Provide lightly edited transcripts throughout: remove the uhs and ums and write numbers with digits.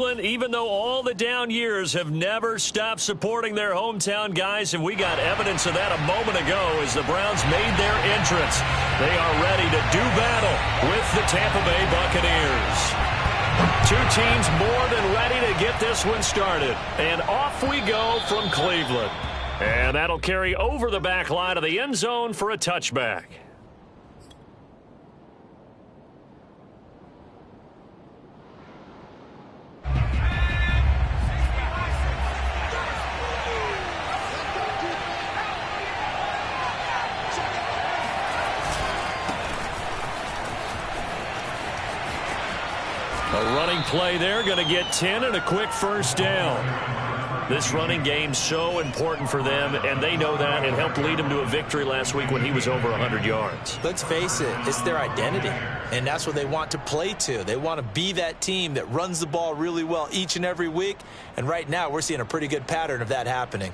Even though all the down years have never stopped supporting their hometown guys, and we got evidence of that a moment ago as the Browns made their entrance. They are ready to do battle with the Tampa Bay Buccaneers. Two teams more than ready to get this one started. And off we go from Cleveland. And that'll carry over the back line of the end zone for a touchback. A running play there, going to get 10 and a quick first down. This running game's so important for them, and they know that. It helped lead them to a victory last week when he was over 100 yards. Let's face it, it's their identity, and that's what they want to play to. They want to be that team that runs the ball really well each and every week, and right now we're seeing a pretty good pattern of that happening.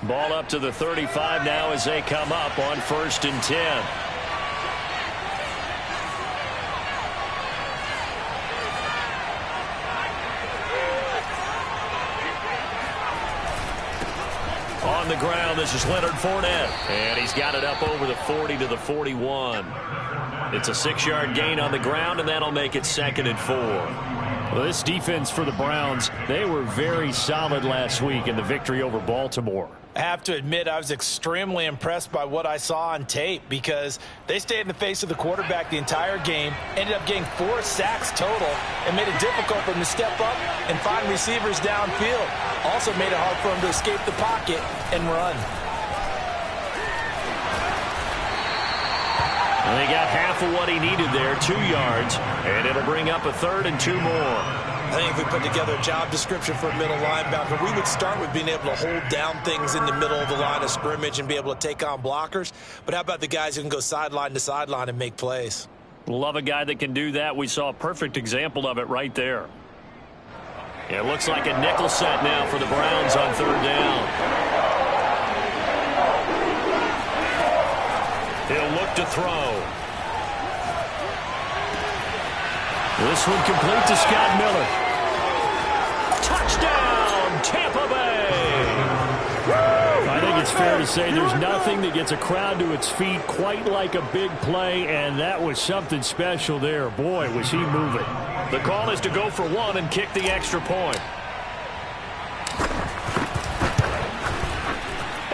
Ball up to the 35 now as they come up on 1st and 10. On the ground, this is Leonard Fournette. And he's got it up over the 40 to the 41. It's a 6-yard gain on the ground, and that'll make it 2nd and 4. Well, this defense for the Browns, they were very solid last week in the victory over Baltimore. I have to admit, I was extremely impressed by what I saw on tape because they stayed in the face of the quarterback the entire game, ended up getting 4 sacks total, and made it difficult for him to step up and find receivers downfield. Also made it hard for him to escape the pocket and run. And they got half of what he needed there, 2 yards, and it'll bring up a 3rd and 2 more. I think if we put together a job description for a middle linebacker, we would start with being able to hold down things in the middle of the line of scrimmage and be able to take on blockers. But how about the guys who can go sideline to sideline and make plays? Love a guy that can do that. We saw a perfect example of it right there. It looks like a nickel set now for the Browns on 3rd down. He'll look to throw. This one complete to Scott Miller. Touchdown, Tampa Bay! I think it's fair to say there's nothing that gets a crowd to its feet quite like a big play, and that was something special there. Boy, was he moving. The call is to go for 1 and kick the extra point.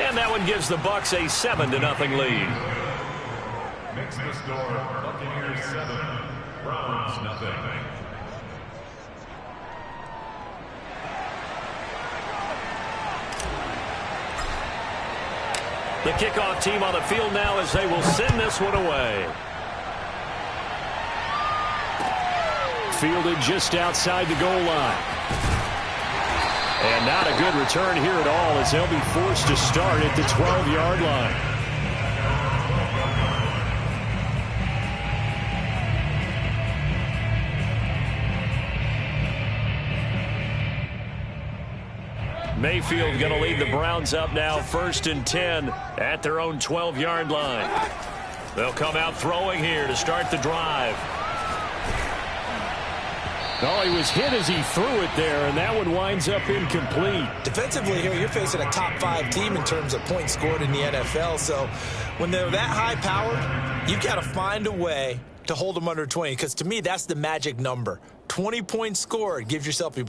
And that one gives the Bucs a 7-0 lead. Next to score, Buccaneers 7, Browns 0. The kickoff team on the field now as they will send this one away. Fielded just outside the goal line. And not a good return here at all as they'll be forced to start at the 12-yard line. Mayfield going to lead the Browns up now 1st and 10 at their own 12-yard line. They'll come out throwing here to start the drive. Oh, he was hit as he threw it there, and that one winds up incomplete. Defensively here, you're facing a top 5 team in terms of points scored in the NFL. So when they're that high-powered, you've got to find a way to hold them under 20, because to me, that's the magic number. 20 points scored, you give yourself your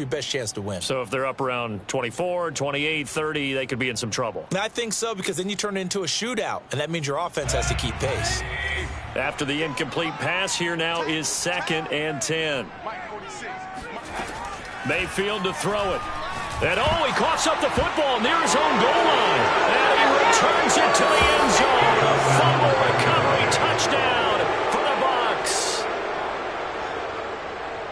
best chance to win. So if they're up around 24, 28, 30, they could be in some trouble. I think so, because then you turn it into a shootout, and that means your offense has to keep pace. After the incomplete pass, here now is 2nd and 10. Mayfield to throw it. And oh, he coughs up the football near his own goal line. And he returns it to the end zone. A fumble recovery touchdown for the Bucs.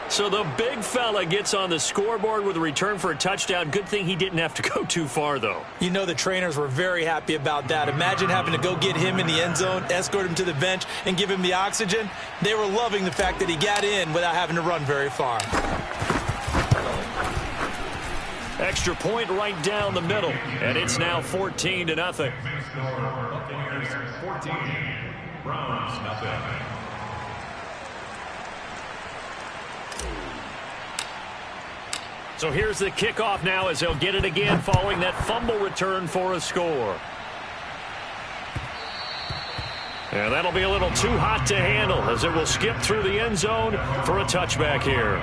So the big fella gets on the scoreboard with a return for a touchdown. Good thing he didn't have to go too far, though. You know the trainers were very happy about that. Imagine having to go get him in the end zone, escort him to the bench, and give him the oxygen. They were loving the fact that he got in without having to run very far. Extra point right down the middle, and it's now 14-0. Buccaneers 14, Browns 0. So here's the kickoff now as they'll get it again following that fumble return for a score. And that'll be a little too hot to handle as it will skip through the end zone for a touchback here.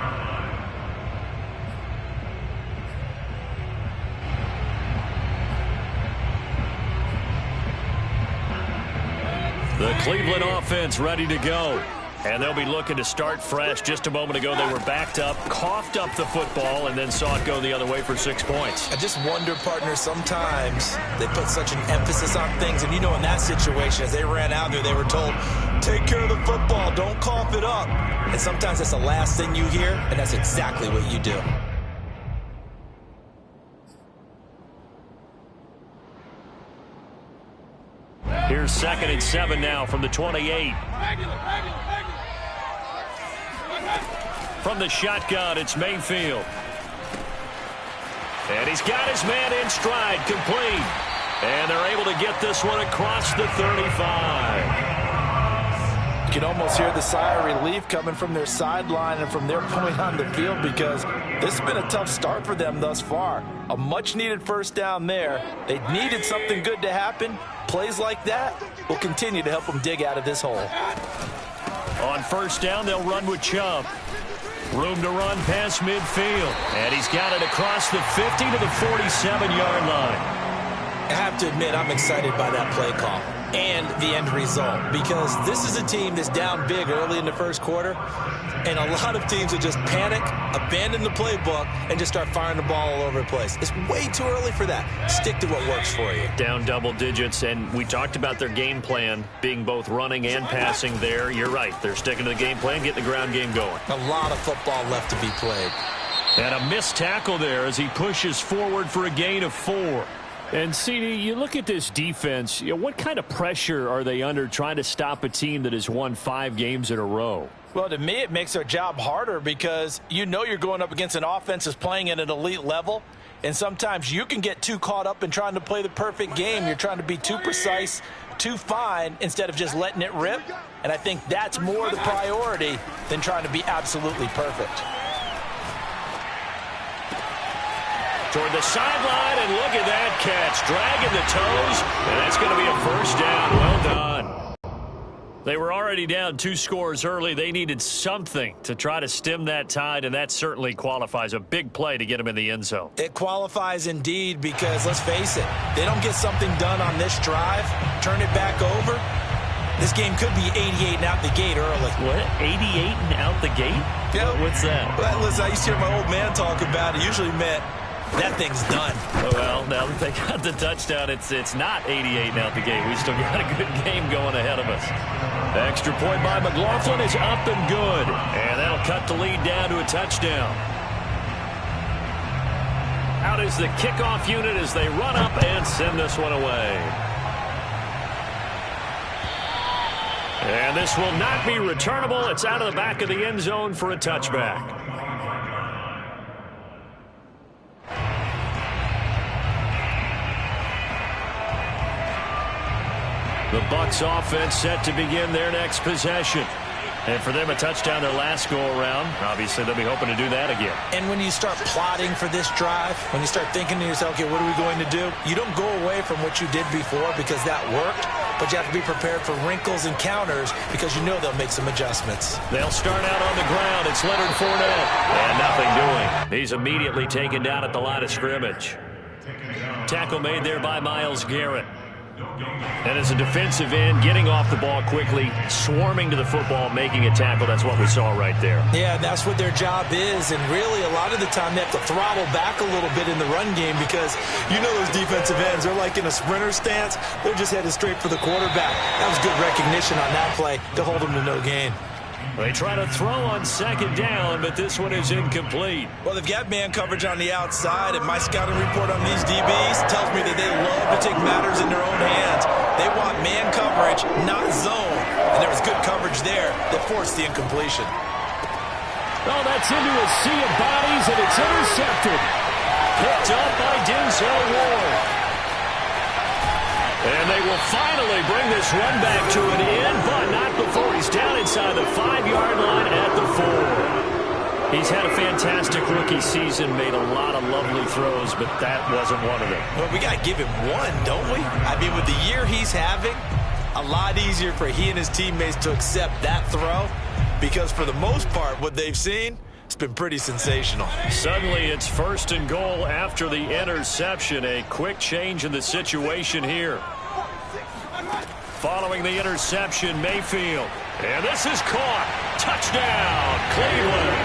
The Cleveland offense ready to go. And they'll be looking to start fresh. Just a moment ago, they were backed up, coughed up the football, and then saw it go the other way for 6 points. I just wonder, partner, sometimes they put such an emphasis on things. And, you know, in that situation, as they ran out there, they were told, take care of the football, don't cough it up. And sometimes that's the last thing you hear, and that's exactly what you do. Here's 2nd and 7 now from the 28. From the shotgun, it's Mayfield. And he's got his man in stride, complete. And they're able to get this one across the 35. You can almost hear the sigh of relief coming from their sideline and from their point on the field, because this has been a tough start for them thus far. A much-needed first down there. They needed something good to happen. Plays like that will continue to help them dig out of this hole. On first down, they'll run with Chubb. Room to run past midfield. And he's got it across the 50 to the 47-yard line. I have to admit, I'm excited by that play call and the end result, because this is a team that's down big early in the first quarter, and a lot of teams will just panic, abandon the playbook, and just start firing the ball all over the place. It's way too early for that. Stick to what works for you. Down double digits, and we talked about their game plan being both running and passing there. You're right. They're sticking to the game plan, getting the ground game going. A lot of football left to be played. And a missed tackle there as he pushes forward for a gain of 4. And, CD, you look at this defense, what kind of pressure are they under trying to stop a team that has won 5 games in a row? Well, to me, it makes their job harder because you know you're going up against an offense that's playing at an elite level, and sometimes you can get too caught up in trying to play the perfect game. You're trying to be too precise, too fine, instead of just letting it rip, and I think that's more the priority than trying to be absolutely perfect. Toward the sideline, and look at that catch. Dragging the toes, and that's going to be a first down. Well done. They were already down 2 scores early. They needed something to try to stem that tide, and that certainly qualifies. A big play to get them in the end zone. It qualifies indeed because, let's face it, they don't get something done on this drive, turn it back over, this game could be 88 and out the gate early. What? 88 and out the gate? Yeah. What's that? Well, listen, I used to hear my old man talk about it. Usually meant that thing's done. Well, now that they got the touchdown, it's not 88 and out the gate. We still got a good game going ahead of us. The extra point by McLaughlin is up and good. And that'll cut the lead down to a touchdown. Out is the kickoff unit as they run up and send this one away. And this will not be returnable. It's out of the back of the end zone for a touchback. The Bucs offense set to begin their next possession. And for them, a touchdown their last go-around. Obviously, they'll be hoping to do that again. And when you start plotting for this drive, when you start thinking to yourself, okay, what are we going to do? You don't go away from what you did before because that worked, but you have to be prepared for wrinkles and counters because you know they'll make some adjustments. They'll start out on the ground. It's Leonard Fournette. And nothing doing. He's immediately taken down at the line of scrimmage. Tackle made there by Myles Garrett. And as a defensive end, getting off the ball quickly, swarming to the football, making a tackle. That's what we saw right there. Yeah, that's what their job is. And really, a lot of the time, they have to throttle back a little bit in the run game because you know those defensive ends, they're like in a sprinter stance. They're just headed straight for the quarterback. That was good recognition on that play to hold them to no gain. They try to throw on second down, but this one is incomplete. Well, they've got man coverage on the outside, and my scouting report on these DBs tells me that they love to take matters in their own hands. They want man coverage, not zone. And there was good coverage there that forced the incompletion. Oh, that's into a sea of bodies, and it's intercepted. Picked up by Denzel Ward. And they will finally bring this run back to an end, but not before he's down inside the 5-yard line at the 4. He's had a fantastic rookie season, made a lot of lovely throws, but that wasn't one of them. Well, we got to give him one, don't we? I mean, with the year he's having, a lot easier for he and his teammates to accept that throw because for the most part, what they've seen, it's been pretty sensational. Suddenly, it's 1st and goal after the interception. A quick change in the situation here. Following the interception, Mayfield. And this is caught. Touchdown, Cleveland.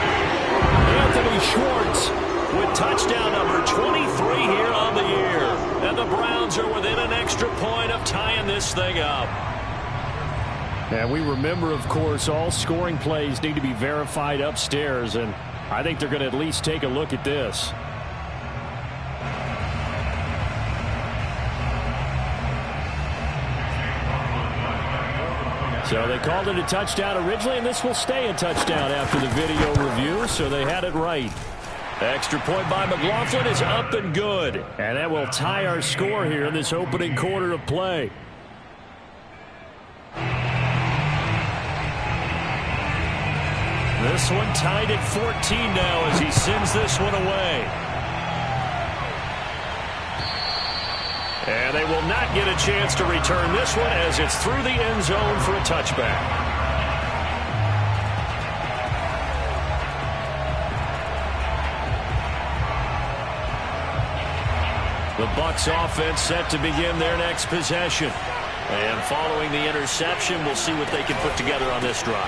Anthony Schwartz with touchdown number 23 here on the year. And the Browns are within an extra point of tying this thing up. And we remember, of course, all scoring plays need to be verified upstairs, and I think they're going to at least take a look at this. So they called it a touchdown originally, and this will stay a touchdown after the video review, so they had it right. Extra point by McLaughlin is up and good, and that will tie our score here in this opening quarter of play. This one tied at 14 now as he sends this one away. And they will not get a chance to return this one as it's through the end zone for a touchback. The Bucs offense set to begin their next possession. And following the interception, we'll see what they can put together on this drive.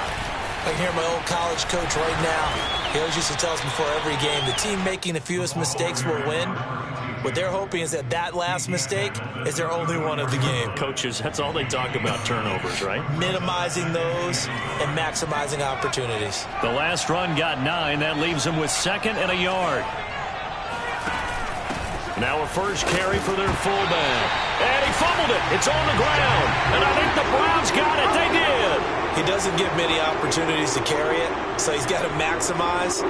I can hear my old college coach right now. He always used to tell us before every game, the team making the fewest mistakes will win. What they're hoping is that that last mistake is their only one of the game. Coaches, that's all they talk about, turnovers, right? Minimizing those and maximizing opportunities. The last run got 9. That leaves them with 2nd and a yard. Now a first carry for their fullback. And he fumbled it. It's on the ground. And I think the Browns got it. They did. He doesn't get many opportunities to carry it, so he's got to maximize.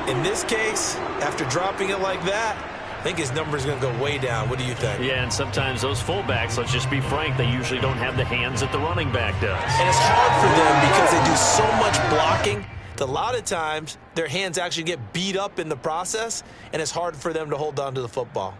In this case, after dropping it like that, I think his number is going to go way down. What do you think? Yeah, and sometimes those fullbacks, let's just be frank, they usually don't have the hands that the running back does. And it's hard for them because they do so much blocking that a lot of times their hands actually get beat up in the process, and it's hard for them to hold on to the football.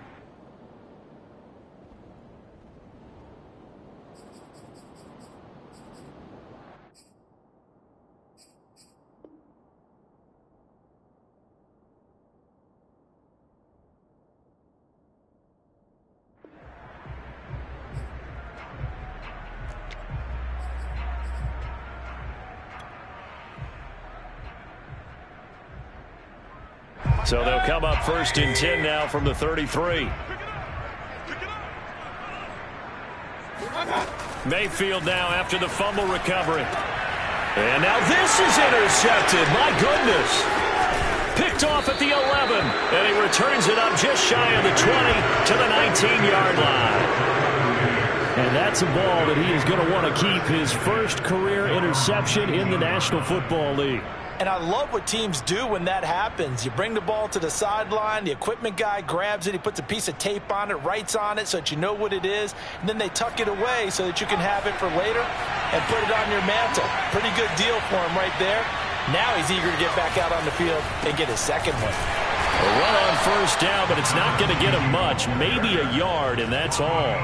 So they'll come up 1st and 10 now from the 33. Mayfield now after the fumble recovery. And now this is intercepted. My goodness. Picked off at the 11. And he returns it up just shy of the 20 to the 19-yard line. And that's a ball that he is going to want to keep, his first career interception in the National Football League. And I love what teams do when that happens. You bring the ball to the sideline, the equipment guy grabs it, he puts a piece of tape on it, writes on it so that you know what it is, and then they tuck it away so that you can have it for later and put it on your mantle. Pretty good deal for him right there. Now he's eager to get back out on the field and get his second one. A run on 1st down, but it's not going to get him much, maybe a yard, and that's all.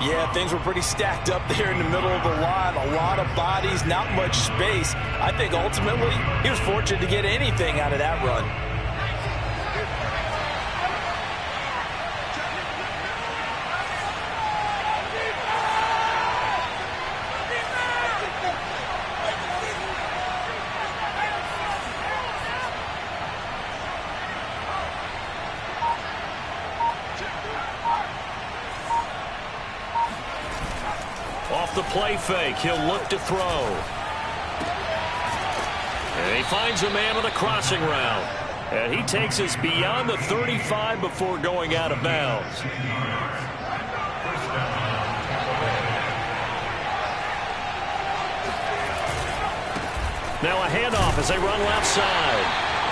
Yeah, things were pretty stacked up there in the middle of the line. A lot of bodies, not much space. I think ultimately he was fortunate to get anything out of that run. Off the play fake, he'll look to throw. And he finds a man on the crossing route. And he takes us beyond the 35 before going out of bounds. Now a handoff as they run left side.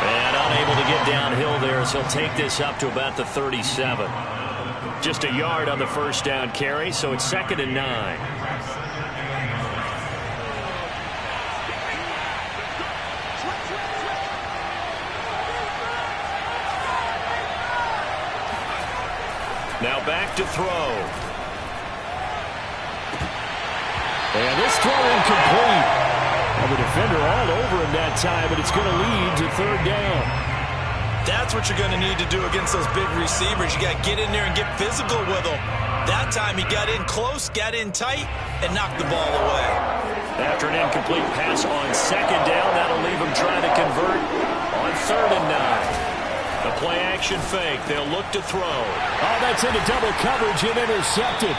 And unable to get downhill there, so he'll take this up to about the 37. Just a yard on the 1st down carry, so it's 2nd and 9. Now back to throw. And this throw incomplete. Well, the defender all over him that time, but it's going to lead to 3rd down. That's what you're going to need to do against those big receivers. You got to get in there and get physical with them. That time he got in close, got in tight, and knocked the ball away. After an incomplete pass on 2nd down, that'll leave him trying to convert on 3rd and 9. The play-action fake. They'll look to throw. Oh, that's into double coverage and intercepted.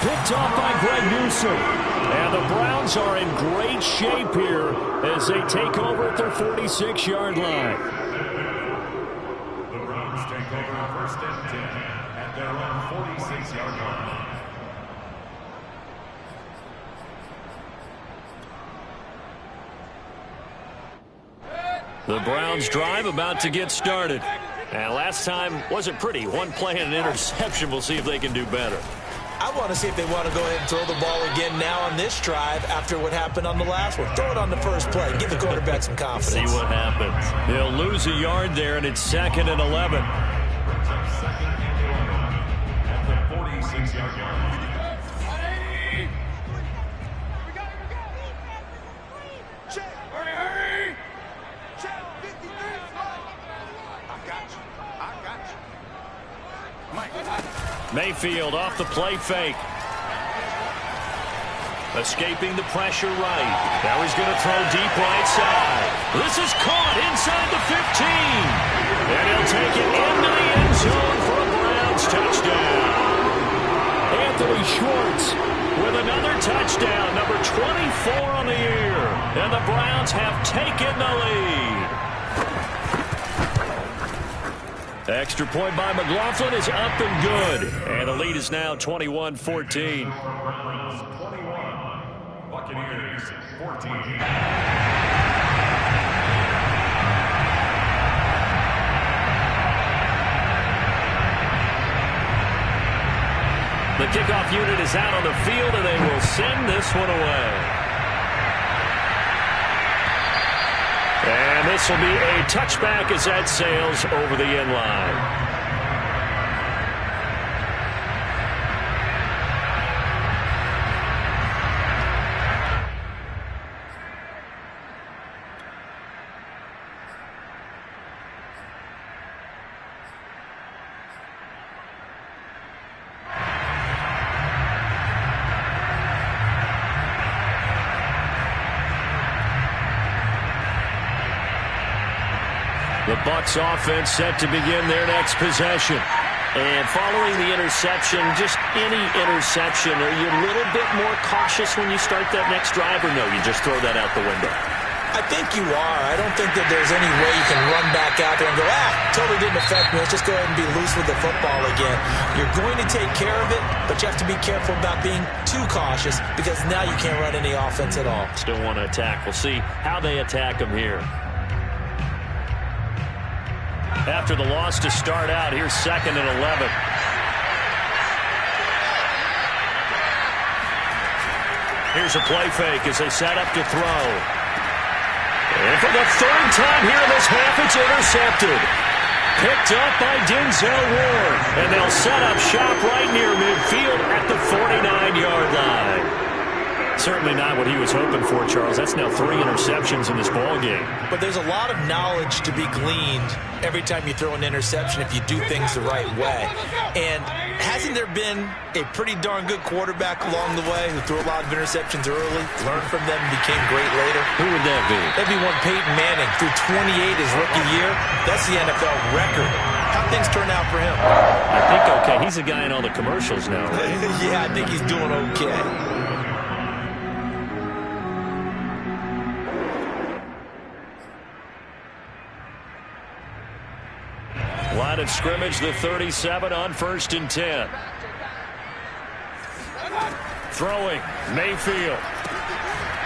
Picked off by Greg Newsome. And the Browns are in great shape here as they take over at their 46-yard line. The Browns take over 1st and 10 at their own 46-yard line. The Browns drive about to get started. And last time wasn't pretty. One play and an interception. We'll see if they can do better. I want to see if they want to go ahead and throw the ball again now on this drive after what happened on the last one. Throw it on the first play. Give the quarterback some confidence. See what happens. They'll lose a yard there, and it's 2nd and 11. 2nd and 11 at the 46-yard line. Mayfield off the play fake. Escaping the pressure right. Now he's going to throw deep right side. This is caught inside the 15. And he'll take it into the end zone for a Browns touchdown. Anthony Schwartz with another touchdown, number 24 on the year. And the Browns have taken the lead. Extra point by McLaughlin is up and good. And the lead is now 21-14. Buccaneers 14. The kickoff unit is out on the field, and they will send this one away. And this will be a touchback as that sails over the end line. The Bucs offense set to begin their next possession. And following the interception, just any interception, are you a little bit more cautious when you start that next drive, or no, you just throw that out the window? I think you are. I don't think that there's any way you can run back out there and go, totally didn't affect me. Let's just go ahead and be loose with the football again. You're going to take care of it, but you have to be careful about being too cautious because now you can't run any offense at all. Still want to attack. We'll see how they attack them here. After the loss to start out, here's 2nd and 11. Here's a play fake as they set up to throw. And for the 3rd time here in this half, it's intercepted. Picked up by Denzel Ward. And they'll set up shop right near midfield at the 49-yard line. Certainly not what he was hoping for, Charles. That's now 3 interceptions in this ball game. But there's a lot of knowledge to be gleaned every time you throw an interception if you do things the right way. And hasn't there been a pretty darn good quarterback along the way who threw a lot of interceptions early, learned from them, and became great later? Who would that be? That'd be one Peyton Manning. Threw 28 his rookie year. That's the NFL record. How'd things turn out for him? I think okay. He's a guy in all the commercials now, right? Yeah, I think he's doing okay. Line of scrimmage, the 37 on 1st and 10. Throwing, Mayfield.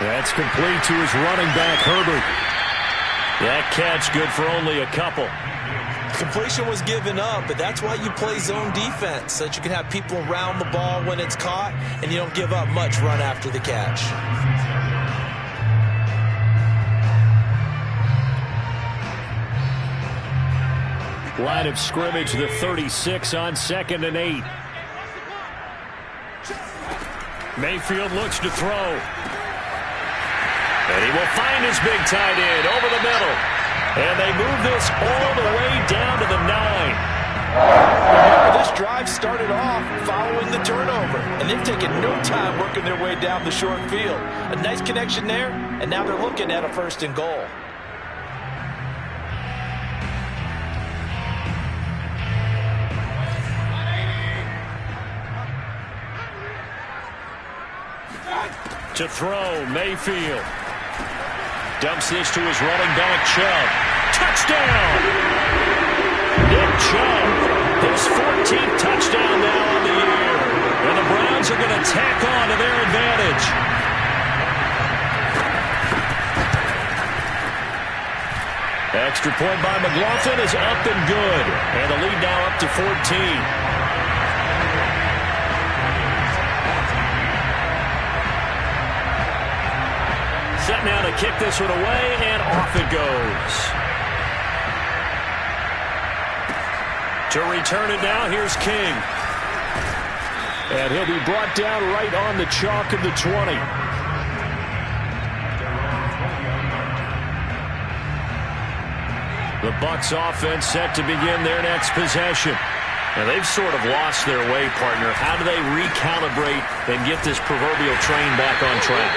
That's complete to his running back, Herbert. That catch good for only a couple. Completion was given up, but that's why you play zone defense, so that you can have people around the ball when it's caught, and you don't give up much run after the catch. Line of scrimmage, the 36 on 2nd and 8. Mayfield looks to throw. And he will find his big tight end over the middle. And they move this all the way down to the 9. Remember, this drive started off following the turnover, and they've taken no time working their way down the short field. A nice connection there, and now they're looking at a 1st and goal. To throw, Mayfield. Dumps this to his running back, Chubb. Touchdown! Nick Chubb, his 14th touchdown now on the year. And the Browns are going to tack on to their advantage. Extra point by McLaughlin is up and good. And the lead now up to 14. Set now to kick this one away, and off it goes. To return it now, here's King. And he'll be brought down right on the chalk of the 20. The Bucs offense set to begin their next possession. And they've sort of lost their way, partner. How do they recalibrate and get this proverbial train back on track?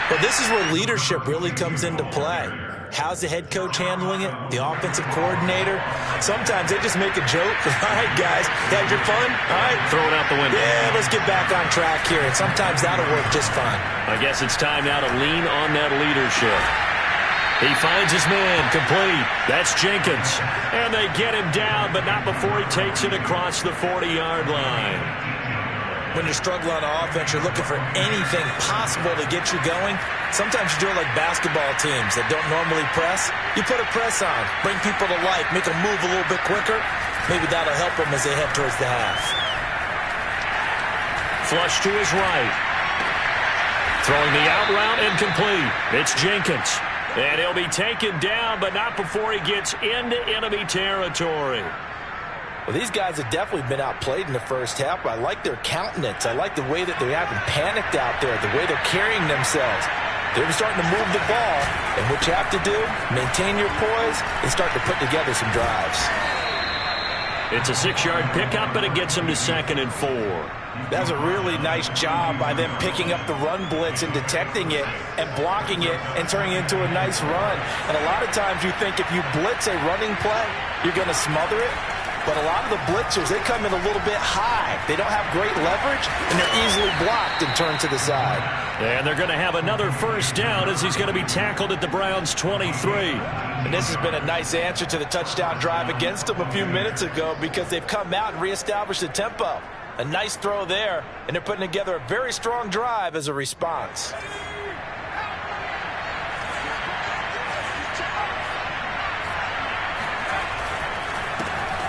Well, this is where leadership really comes into play. How's the head coach handling it? The offensive coordinator? Sometimes they just make a joke. All right, guys, you had your fun? All right. Throw it out the window. Yeah, let's get back on track here. And sometimes that'll work just fine. I guess it's time now to lean on that leadership. He finds his man, complete. That's Jenkins. And they get him down, but not before he takes it across the 40-yard line. When you're struggling on offense, you're looking for anything possible to get you going. Sometimes you do it like basketball teams that don't normally press. You put a press on, bring people to life, make them move a little bit quicker. Maybe that'll help them as they head towards the half. Flush to his right. Throwing the out route incomplete. It's Jenkins. And he'll be taken down, but not before he gets into enemy territory. Well, these guys have definitely been outplayed in the first half. I like their countenance. I like the way that they haven't panicked out there, the way they're carrying themselves. They're starting to move the ball, and what you have to do, maintain your poise and start to put together some drives. It's a 6-yard pickup, and it gets him to 2nd and 4. That's a really nice job by them picking up the run blitz and detecting it and blocking it and turning it into a nice run. And a lot of times you think if you blitz a running play, you're going to smother it. But a lot of the blitzers, they come in a little bit high. They don't have great leverage, and they're easily blocked and turned to the side. And they're going to have another first down as he's going to be tackled at the Browns' 23. And this has been a nice answer to the touchdown drive against them a few minutes ago because they've come out and reestablished the tempo. A nice throw there, and they're putting together a very strong drive as a response.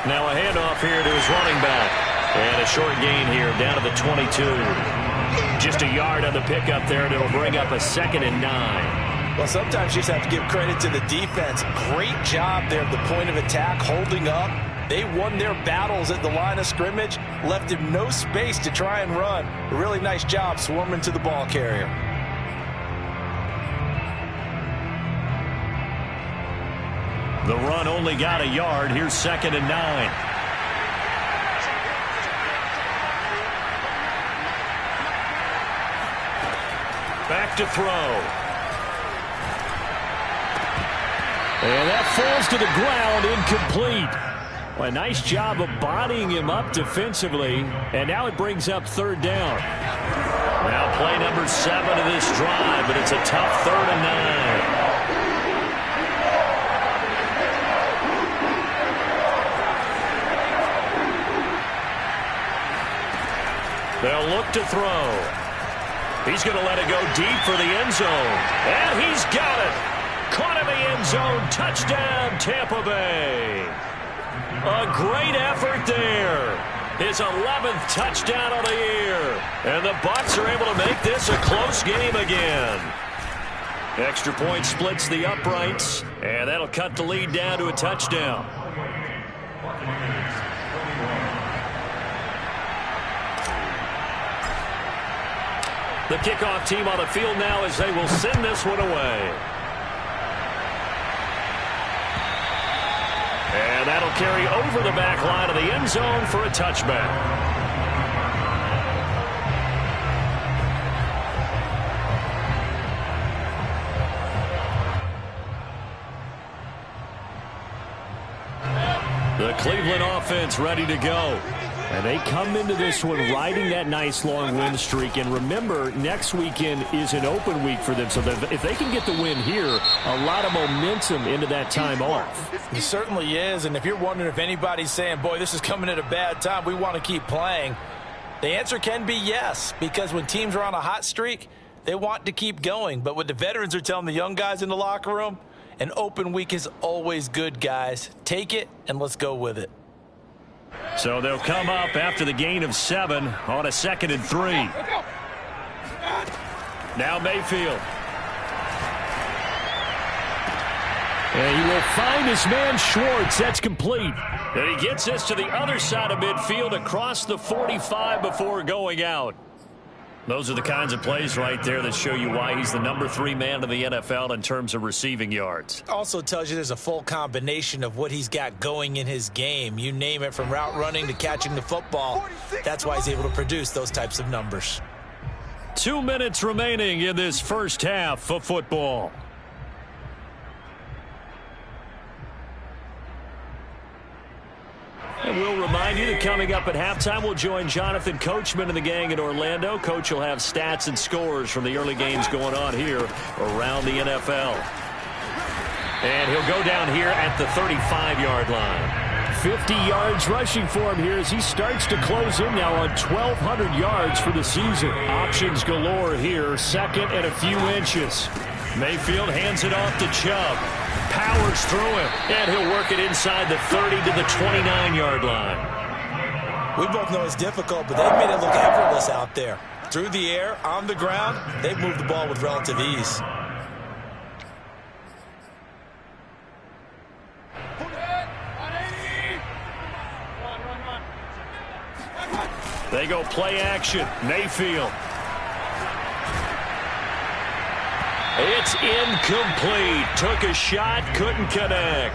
Now a handoff here to his running back. And a short gain here down to the 22. Just a yard on the pickup there, and it'll bring up a 2nd and 9. Well, sometimes you just have to give credit to the defense. Great job there at the point of attack, holding up. They won their battles at the line of scrimmage, left him no space to try and run. A really nice job swarming to the ball carrier. The run only got a yard. Here's 2nd and 9. Back to throw. And that falls to the ground, incomplete. Well, a nice job of bodying him up defensively, and now it brings up 3rd down. Now play number 7 of this drive, but it's a tough 3rd and 9. They'll look to throw. He's going to let it go deep for the end zone. And he's got it. Caught in the end zone. Touchdown, Tampa Bay. A great effort there. His 11th touchdown of the year. And the Bucs are able to make this a close game again. Extra point splits the uprights. And that'll cut the lead down to a touchdown. The kickoff team on the field now as they will send this one away. And that'll carry over the back line of the end zone for a touchback. The Cleveland offense ready to go. And they come into this one riding that nice long win streak. And remember, next weekend is an open week for them. So if they can get the win here, a lot of momentum into that time off. It certainly is. And if you're wondering if anybody's saying, boy, this is coming at a bad time, we want to keep playing, the answer can be yes. Because when teams are on a hot streak, they want to keep going. But what the veterans are telling the young guys in the locker room, an open week is always good, guys. Take it and let's go with it. So they'll come up after the gain of 7 on a 2nd and 3. Now Mayfield. And he will find his man Schwartz. That's complete. And he gets this to the other side of midfield across the 45 before going out. Those are the kinds of plays right there that show you why he's the #3 man in the NFL in terms of receiving yards. Also tells you there's a full combination of what he's got going in his game. You name it, from route running to catching the football. That's why he's able to produce those types of numbers. 2 minutes remaining in this first half of football. And we'll remind you that coming up at halftime, we'll join Jonathan Coachman and the gang in Orlando. Coach will have stats and scores from the early games going on here around the NFL. And he'll go down here at the 35-yard line. 50 yards rushing for him here as he starts to close in now on 1,200 yards for the season. Options galore here, second and a few inches. Mayfield hands it off to Chubb. Powers through him, and he'll work it inside the 30 to the 29-yard line. We both know it's difficult, but they've made it look effortless out there. Through the air, on the ground, they've moved the ball with relative ease. They go play action. Mayfield. It's incomplete. Took a shot, couldn't connect.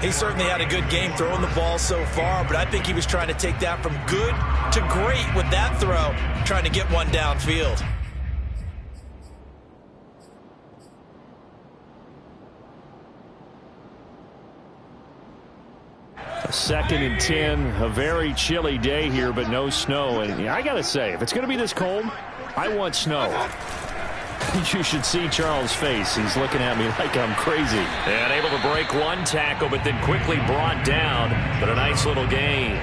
He certainly had a good game throwing the ball so far, but I think he was trying to take that from good to great with that throw, trying to get one downfield. Second and 10, a very chilly day here, but no snow. And I got to say, if it's going to be this cold, I want snow. You should see Charles' face. He's looking at me like I'm crazy. And able to break one tackle, but then quickly brought down. But a nice little gain.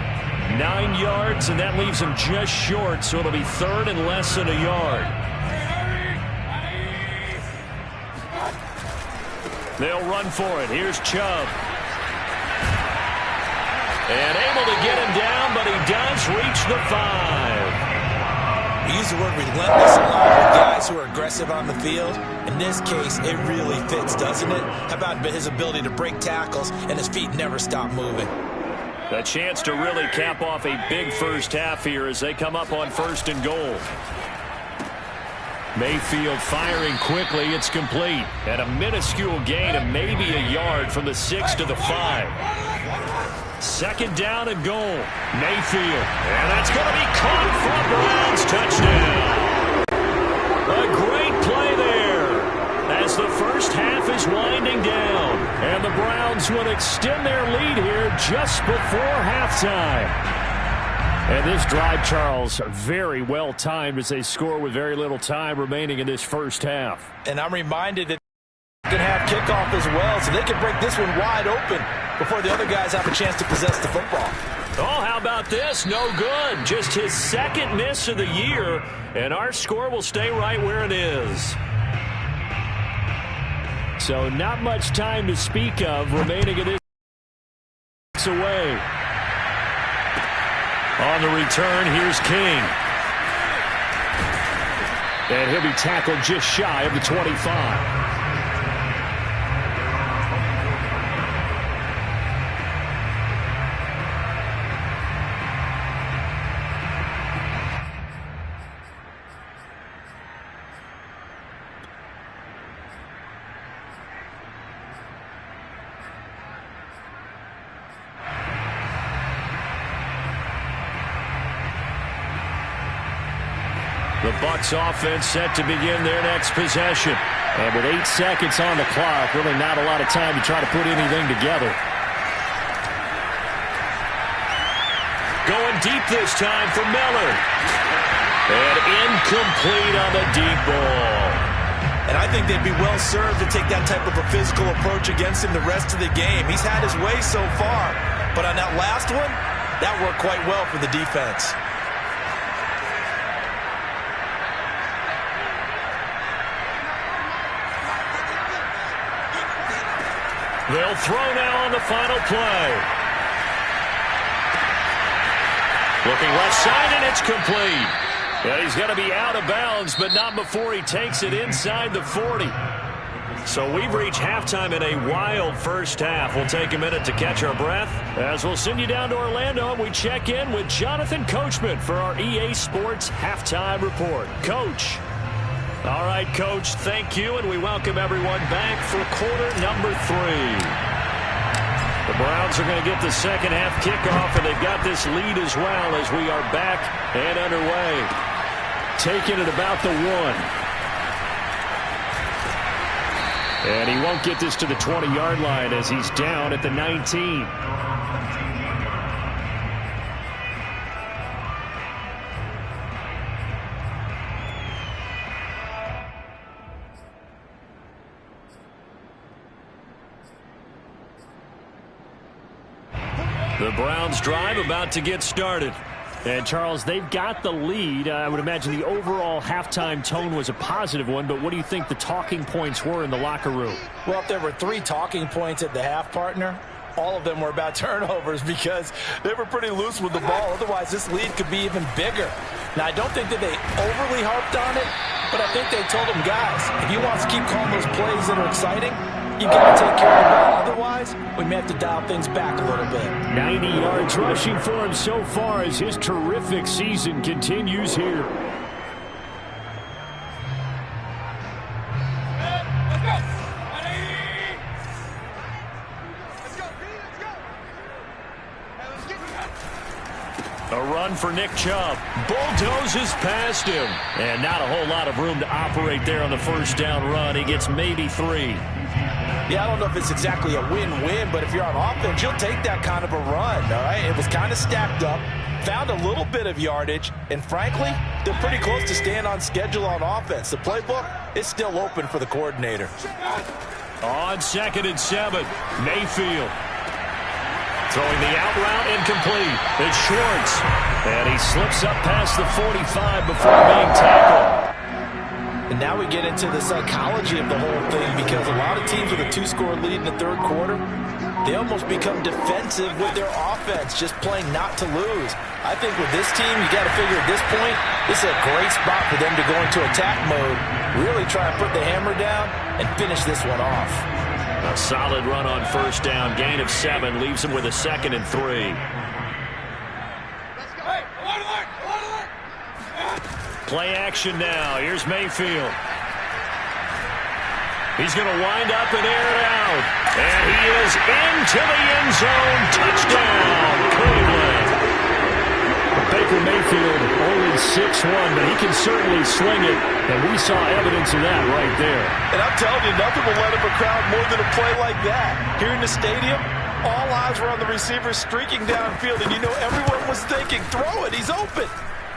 9 yards, and that leaves him just short, so it'll be third and less than a yard. They'll run for it. Here's Chubb. And able to get him down, but he does reach the 5. We use the word relentless a lot with guys who are aggressive on the field. In this case, it really fits, doesn't it? How about his ability to break tackles and his feet never stop moving? A chance to really cap off a big first half here as they come up on 1st and goal. Mayfield firing quickly. It's complete. And a minuscule gain of maybe a yard from the 6 to the 5. Second down and goal. Mayfield. And that's going to be caught for Browns touchdown. A great play there as the first half is winding down. And the Browns will extend their lead here just before halftime. And this drive, Charles, very well timed as they score with very little time remaining in this first half. And I'm reminded that they can have kickoff as well, so they can break this one wide open before the other guys have a chance to possess the football. Oh, how about this? No good. Just his second miss of the year, and our score will stay right where it is. So not much time to speak of remaining in this away. On the return, here's King. And he'll be tackled just shy of the 25. The Bucs offense set to begin their next possession. And with 8 seconds on the clock, really not a lot of time to try to put anything together. Going deep this time for Miller. And incomplete on the deep ball. And I think they'd be well served to take that type of a physical approach against him the rest of the game. He's had his way so far, but on that last one, that worked quite well for the defense. They'll throw now on the final play. Looking left side, and it's complete. And he's going to be out of bounds, but not before he takes it inside the 40. So we've reached halftime in a wild first half. We'll take a minute to catch our breath as we'll send you down to Orlando and we check in with Jonathan Coachman for our EA Sports Halftime Report. Coach. All right, Coach, thank you, and we welcome everyone back for quarter number 3. The Browns are going to get the second half kickoff, and they've got this lead as well as we are back and underway. Taking it about the 1. And he won't get this to the 20-yard line as he's down at the 19. The Browns drive about to get started. And, Charles, they've got the lead. I would imagine the overall halftime tone was a positive one, but what do you think the talking points were in the locker room? Well, if there were 3 talking points at the half, partner, all of them were about turnovers because they were pretty loose with the ball. Otherwise, this lead could be even bigger. Now, I don't think that they overly harped on it, but I think they told them, guys, if you want to keep calling those plays that are exciting, you got to take care of the ball. Otherwise, we may have to dial things back a little bit. 90 yards rushing for him so far as his terrific season continues here. A run for Nick Chubb. Bulldozes past him. And not a whole lot of room to operate there on the first down run. He gets maybe 3. Yeah, I don't know if it's exactly a win-win, but if you're on offense, you'll take that kind of a run, all right? It was kind of stacked up, found a little bit of yardage, and frankly, they're pretty close to staying on schedule on offense. The playbook is still open for the coordinator. On 2nd and 7, Mayfield. Throwing the out route incomplete. It's Schwartz. And he slips up past the 45 before being tackled. And now we get into the psychology of the whole thing because a lot of teams with a 2-score lead in the third quarter, they almost become defensive with their offense, just playing not to lose. I think with this team, you got to figure at this point, this is a great spot for them to go into attack mode, really try and put the hammer down and finish this one off. A solid run on first down. Gain of 7 leaves him with a 2nd and 3. Play action now. Here's Mayfield. He's going to wind up and air it out. And he is into the end zone. Touchdown, Cleveland. Baker Mayfield only 6'1", but he can certainly sling it. And we saw evidence of that right there. And I'm telling you, nothing will let up a crowd more than a play like that. Here in the stadium, all eyes were on the receiver streaking downfield. And you know everyone was thinking, throw it, he's open.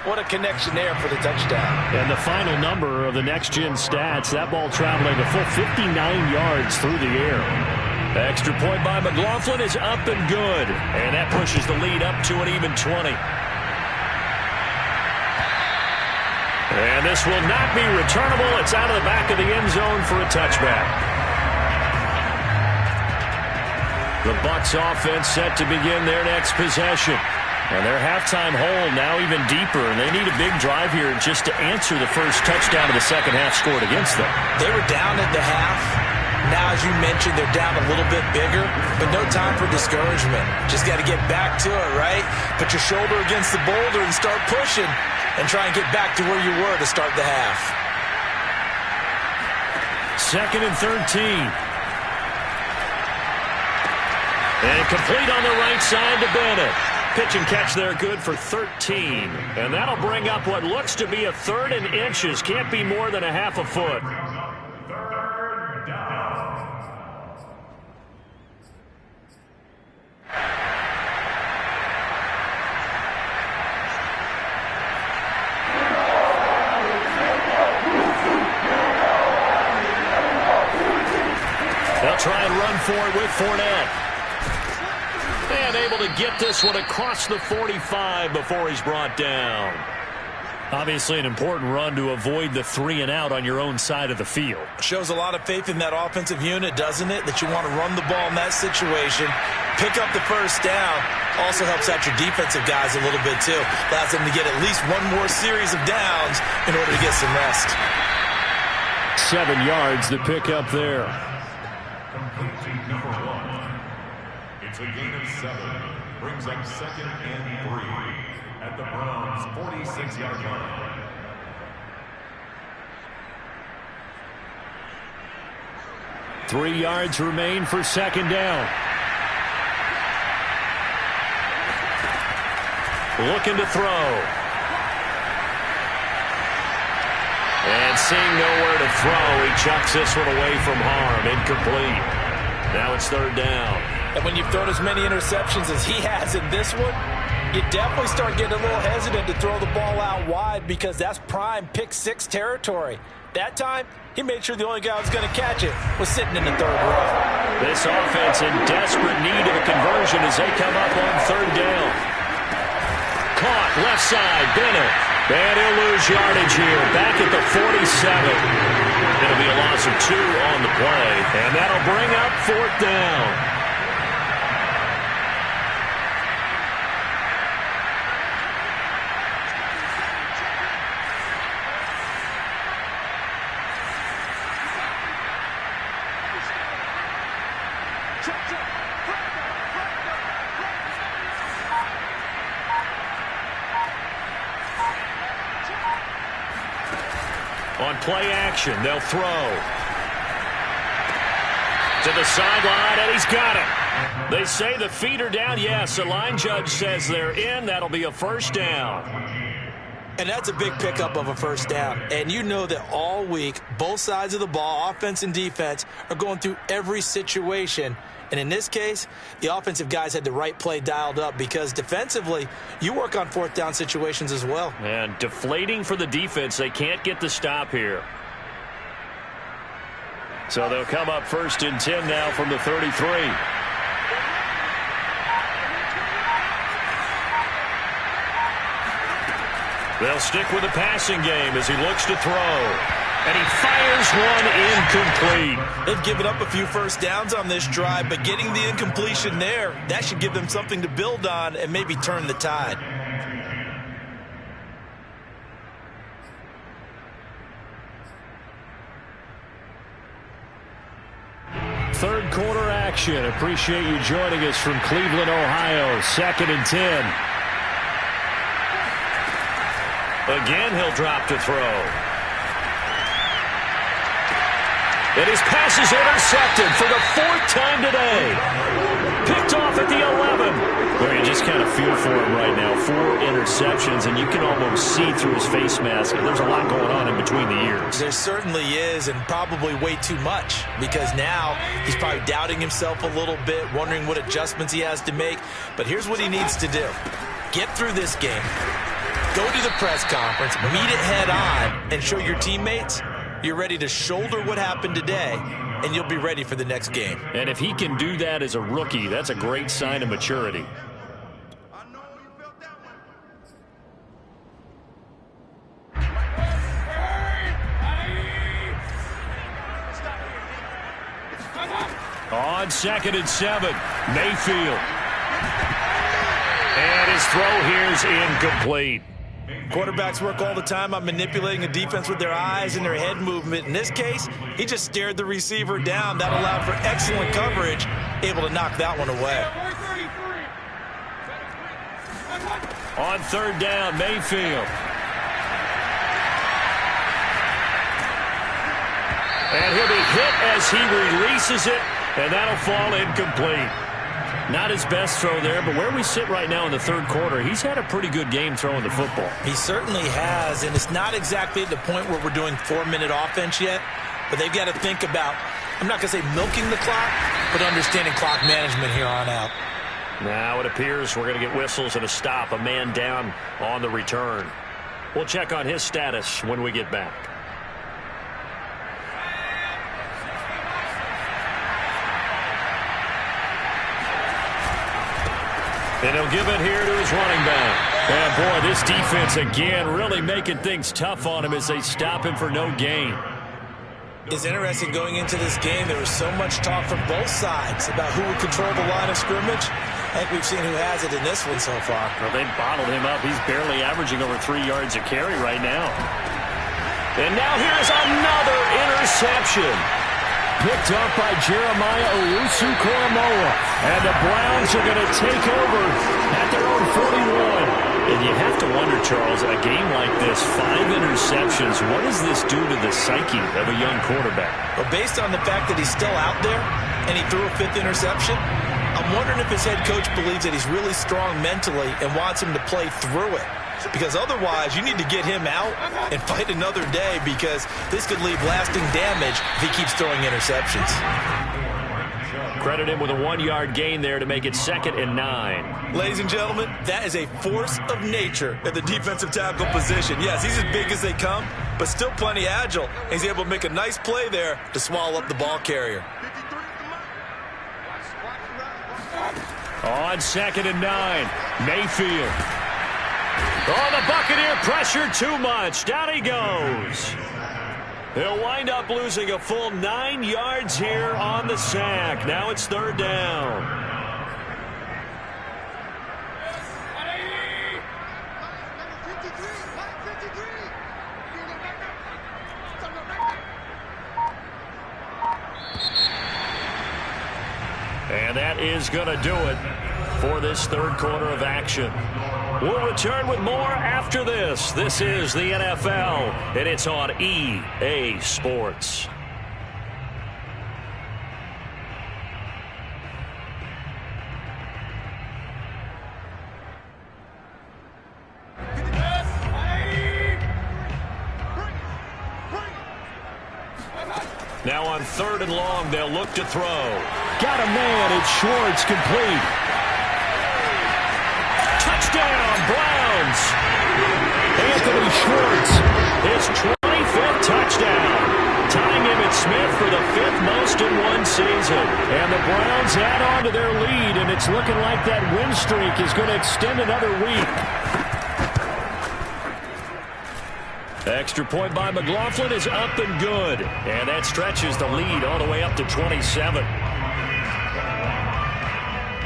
What a connection there for the touchdown. And the final number of the next-gen stats, that ball traveling a full 59 yards through the air. Extra point by McLaughlin is up and good. And that pushes the lead up to an even 20. And this will not be returnable. It's out of the back of the end zone for a touchback. The Bucs offense set to begin their next possession. And their halftime hole now even deeper, and they need a big drive here just to answer the first touchdown of the second half scored against them. They were down at the half. Now, as you mentioned, they're down a little bit bigger, but no time for discouragement. Just got to get back to it, right? Put your shoulder against the boulder and start pushing and try and get back to where you were to start the half. 2nd and 13. And complete on the right side to Bennett. Pitch and catch there good for 13. And that'll bring up what looks to be a 3rd and inches. Can't be more than a half a foot. Third down. They'll try and run for it with Fournette. And able to get this one across the 45 before he's brought down. Obviously an important run to avoid the 3 and out on your own side of the field. Shows a lot of faith in that offensive unit, doesn't it? That you want to run the ball in that situation. Pick up the first down. Also helps out your defensive guys a little bit too. Allows them to get at least one more series of downs in order to get some rest. 7 yards the pick up there. Complete to number 1. It's a gain of 7. Brings up 2nd and 3 at the Browns' 46-yard line. Three yards remain for 2nd down. Looking to throw. And seeing nowhere to throw, he chucks this one away from harm. Incomplete. Now it's 3rd down. And when you've thrown as many interceptions as he has in this one, you definitely start getting a little hesitant to throw the ball out wide because that's prime pick 6 territory. That time, he made sure the only guy who was going to catch it was sitting in the 3rd row. This offense in desperate need of a conversion as they come up on 3rd down. Caught left side, Bennett. And he'll lose yardage here. Back at the 47. It'll be a loss of 2 on the play. And that'll bring up 4th down. On play action, they'll throw. To the sideline, and he's got it. They say the feet are down. Yes, the line judge says they're in. That'll be a 1st down. And that's a big pickup of a 1st down. And you know that all week, both sides of the ball, offense and defense, are going through every situation. And in this case, the offensive guys had the right play dialed up because defensively, you work on 4th down situations as well. And deflating for the defense. They can't get the stop here. So they'll come up 1st and 10 now from the 33. They'll stick with the passing game as he looks to throw. And he fires one incomplete. They've given up a few 1st downs on this drive, but getting the incompletion there, that should give them something to build on and maybe turn the tide. Third quarter action. Appreciate you joining us from Cleveland, Ohio. 2nd and 10. Again, he'll drop to throw. And his pass is intercepted for the 4th time today. Picked off at the 11. Well, you just kind of feel for him right now. 4 interceptions, and you can almost see through his face mask. There's a lot going on in between the ears. There certainly is, and probably way too much, because now he's probably doubting himself a little bit, wondering what adjustments he has to make. But here's what he needs to do. Get through this game. Go to the press conference, meet it head on, and show your teammates you're ready to shoulder what happened today, and you'll be ready for the next game. And if he can do that as a rookie, that's a great sign of maturity. On 2nd and 7, Mayfield. And his throw here's incomplete. Quarterbacks work all the time on manipulating the defense with their eyes and their head movement. In this case, he just stared the receiver down. That allowed for excellent coverage, able to knock that one away. On 3rd down, Mayfield. And he'll be hit as he releases it, and that'll fall incomplete. Not his best throw there, but where we sit right now in the 3rd quarter, he's had a pretty good game throwing the football. He certainly has, and it's not exactly at the point where we're doing 4-minute offense yet, but they've got to think about, I'm not going to say milking the clock, but understanding clock management here on out. Now it appears we're going to get whistles and a stop, a man down on the return. We'll check on his status when we get back. And he'll give it here to his running back. And, boy, this defense, again, really making things tough on him as they stop him for no gain. It's interesting going into this game. There was so much talk from both sides about who would control the line of scrimmage. I think we've seen who has it in this one so far. Well, they bottled him up. He's barely averaging over 3 yards a carry right now. And now here's another interception. Picked up by Jeremiah Owusu-Koramoah. And the Browns are going to take over at their own 41. And you have to wonder, Charles, a game like this, 5 interceptions, what does this do to the psyche of a young quarterback? Well, based on the fact that he's still out there and he threw a 5th interception, I'm wondering if his head coach believes that he's really strong mentally and wants him to play through it. Because otherwise, you need to get him out and fight another day, because this could leave lasting damage if he keeps throwing interceptions. Credit him with a 1-yard gain there to make it 2nd and 9. Ladies and gentlemen, that is a force of nature at the defensive tackle position. Yes, he's as big as they come, but still plenty agile. He's able to make a nice play there to swallow up the ball carrier. On 2nd and 9, Mayfield. Oh, the Buccaneer pressure too much. Down he goes. He'll wind up losing a full 9 yards here on the sack. Now it's 3rd down. And that is going to do it for this 3rd quarter of action. We'll return with more after this. This is the NFL, and it's on EA Sports. Now on 3rd and long, they'll look to throw. Got a man, it's Schwartz, complete. Touchdown, Browns. Anthony Schwartz, his 25th touchdown. Tying Emmitt Smith for the 5th most in one season. And the Browns add on to their lead, and it's looking like that win streak is going to extend another week. Extra point by McLaughlin is up and good. And that stretches the lead all the way up to 27.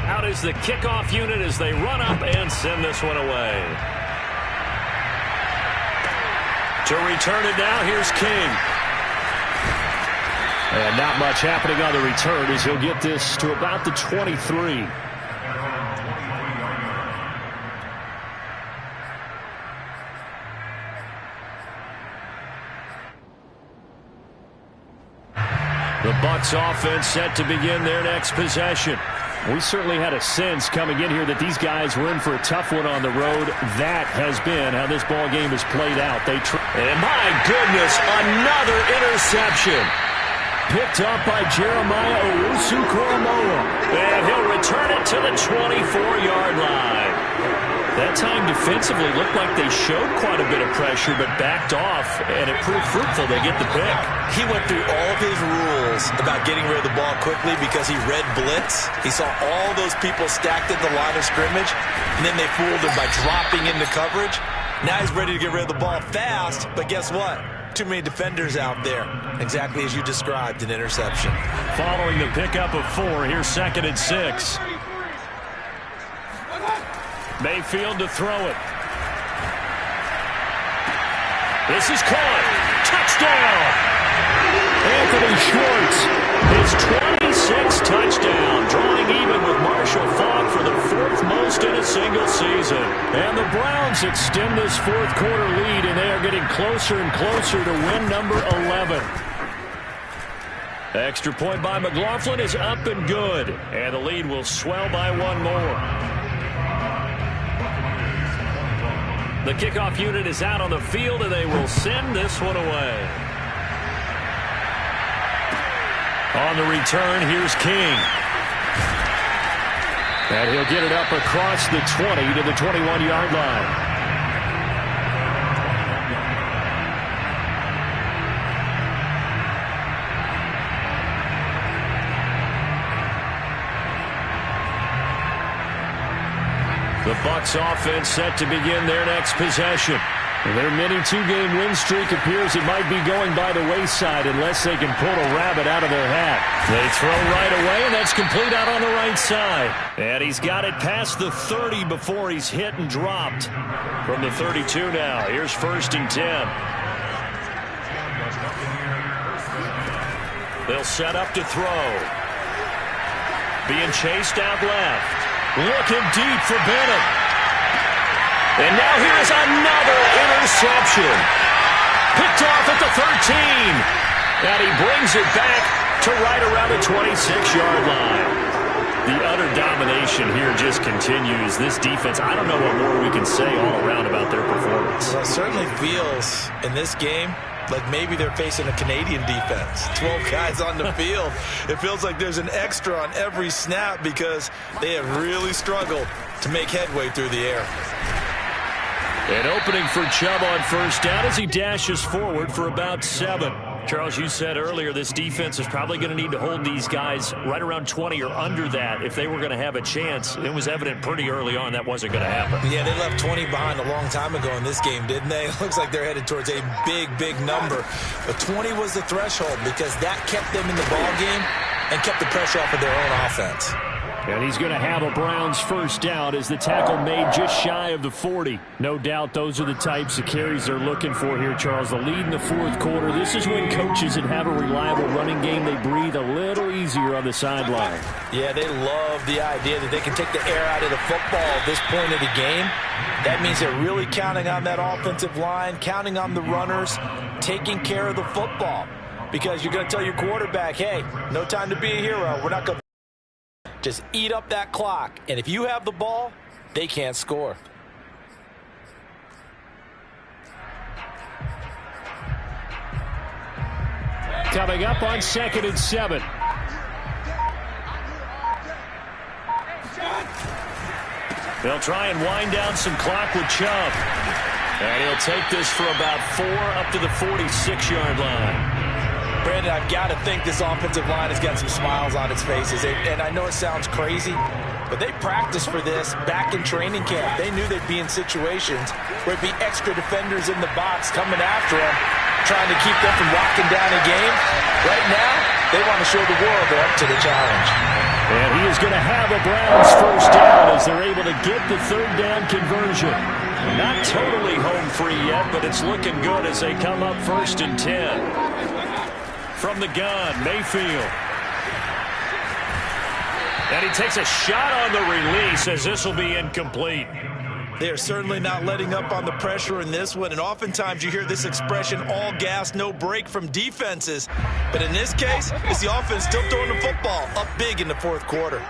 Out is the kickoff unit as they run up and send this one away. To return it now, here's King. And not much happening on the return as he'll get this to about the 23. The Bucs offense set to begin their next possession. We certainly had a sense coming in here that these guys were in for a tough one on the road. That has been how this ball game has played out. And my goodness, another interception. Picked up by Jeremiah Owusu-Koramoah. And he'll return it to the 24-yard line. That time defensively looked like they showed quite a bit of pressure but backed off, and it proved fruitful. They get the pick. He went through all of his rules about getting rid of the ball quickly because he read blitz. He saw all those people stacked at the line of scrimmage, and then they fooled him by dropping into coverage. Now he's ready to get rid of the ball fast, but guess what? Too many defenders out there. Exactly as you described, an interception. Following the pickup of 4, here's 2nd and 6. Mayfield to throw it. This is caught. Touchdown! Anthony Schwartz, his 26th touchdown, drawing even with Marshall Faulk for the 4th most in a single season. And the Browns extend this 4th quarter lead, and they are getting closer and closer to win number 11. Extra point by McLaughlin is up and good, and the lead will swell by 1 more. The kickoff unit is out on the field, and they will send this one away. On the return, here's King. And he'll get it up across the 20 to the 21-yard line. The Bucs offense set to begin their next possession. Their mini 2-game win streak appears it might be going by the wayside unless they can pull a rabbit out of their hat. They throw right away, and that's complete out on the right side. And he's got it past the 30 before he's hit and dropped. From the 32 now, here's 1st and 10. They'll set up to throw. Being chased out left. Looking deep for Bennett. And now here's another interception. Picked off at the 13. And he brings it back to right around the 26-yard line. The utter domination here just continues. This defense, I don't know what more we can say all around about their performance. Well, it certainly feels in this game like maybe they're facing a Canadian defense. 12 guys on the field. It feels like there's an extra on every snap because they have really struggled to make headway through the air. An opening for Chubb on first down as he dashes forward for about 7. Charles, you said earlier this defense is probably going to need to hold these guys right around 20 or under that if they were going to have a chance. It was evident pretty early on that wasn't going to happen. Yeah, they left 20 behind a long time ago in this game, didn't they? It looks like they're headed towards a big number. But 20 was the threshold because that kept them in the ball game and kept the pressure off of their own offense. And he's going to have a Browns first down as the tackle made just shy of the 40. No doubt those are the types of carries they're looking for here, Charles. The lead in the fourth quarter. This is when coaches that have a reliable running game, they breathe a little easier on the sideline. Yeah, they love the idea that they can take the air out of the football at this point of the game. That means they're really counting on that offensive line, counting on the runners, taking care of the football. Because you're going to tell your quarterback, hey, no time to be a hero. We're not going to just eat up that clock. And if you have the ball, they can't score. Coming up on 2nd and 7. They'll try and wind down some clock with Chubb. And he'll take this for about 4 up to the 46-yard line. Brandon, I've got to think this offensive line has got some smiles on its faces. And I know it sounds crazy, but they practiced for this back in training camp. They knew they'd be in situations where it'd be extra defenders in the box coming after them, trying to keep them from locking down a game. Right now, they want to show the world they're up to the challenge. And he is going to have a Browns first down as they're able to get the third down conversion. Not totally home free yet, but it's looking good as they come up 1st and 10. From the gun, Mayfield. And he takes a shot on the release as this will be incomplete. They are certainly not letting up on the pressure in this one, and oftentimes you hear this expression, all gas, no break from defenses. But in this case, it's the offense still throwing the football up big in the fourth quarter.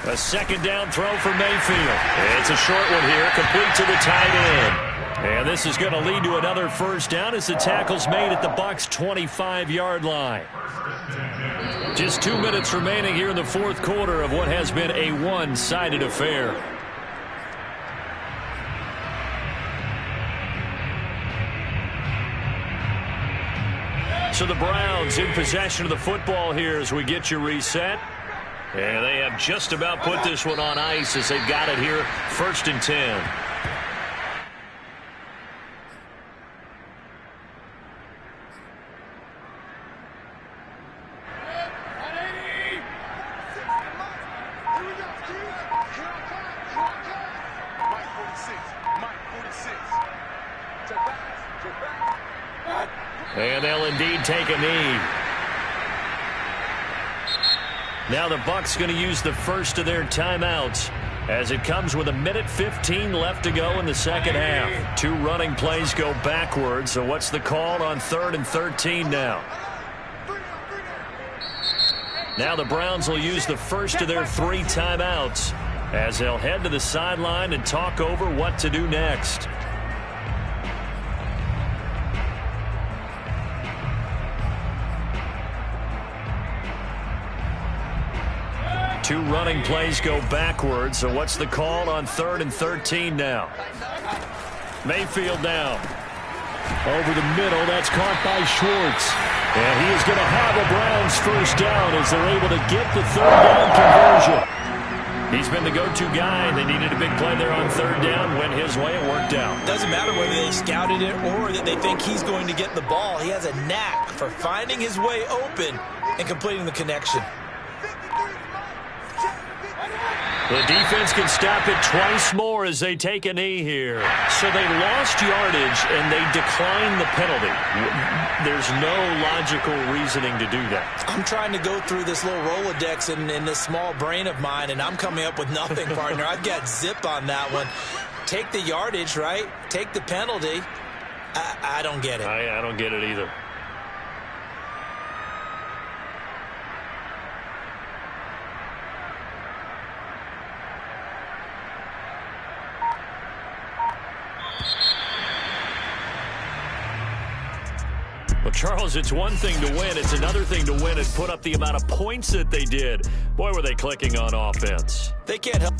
A second down throw for Mayfield. It's a short one here, complete to the tight end. And this is going to lead to another first down as the tackle's made at the Bucs' 25-yard line. Just 2 minutes remaining here in the fourth quarter of what has been a one-sided affair. So the Browns in possession of the football here as we get you reset. And they have just about put this one on ice as they've got it here, 1st and 10. And they'll indeed take a knee. Now the Bucs going to use the first of their timeouts as it comes with 1:15 left to go in the second half. 2 running plays go backwards. So what's the call on 3rd and 13 now? Now the Browns will use the first of their 3 timeouts as they'll head to the sideline and talk over what to do next. 2 running plays go backwards. So what's the call on 3rd and 13 now? Mayfield now. Over the middle. That's caught by Schwartz. And he is going to have a Browns first down as they're able to get the third down conversion. He's been the go-to guy. They needed a big play there on 3rd down. Went his way. It worked out. Doesn't matter whether they scouted it or that they think he's going to get the ball. He has a knack for finding his way open and completing the connection. The defense can stop it twice more as they take a knee here. So they lost yardage and they declined the penalty. There's no logical reasoning to do that. I'm trying to go through this little Rolodex in this small brain of mine, and I'm coming up with nothing, partner. I've got zip on that one. Take the yardage, right? Take the penalty. I don't get it. I don't get it either. Well, Charles, it's one thing to win. It's another thing to win and put up the amount of points that they did. Boy, were they clicking on offense. They can't help.